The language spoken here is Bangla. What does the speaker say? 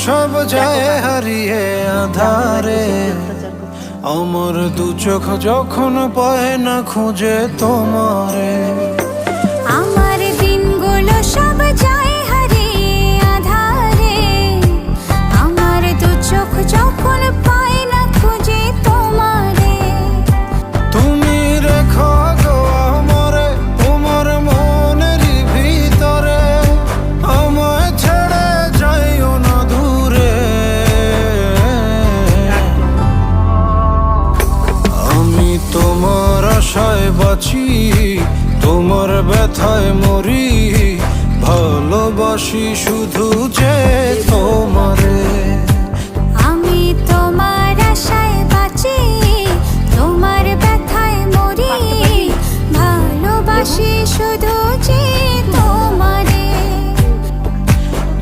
সব যায় হারিয়ে আধারে। আমার দু চোখ যখন পায় না খুঁজে তোমারে। আমার দিনগুলো সব যায় হারিয়ে আধারে। আমার দু চোখ যখন পায় না খুঁজে তোমারে। তুমি রেখো গো আমারে তোমার মনের ভিতরে, আমায় ছেড়ে যাইও না দূরে। আমি তোমার আশায় বাঁচি, তোমার ব্যথায় মরি, ভালোবাসি শুধু যে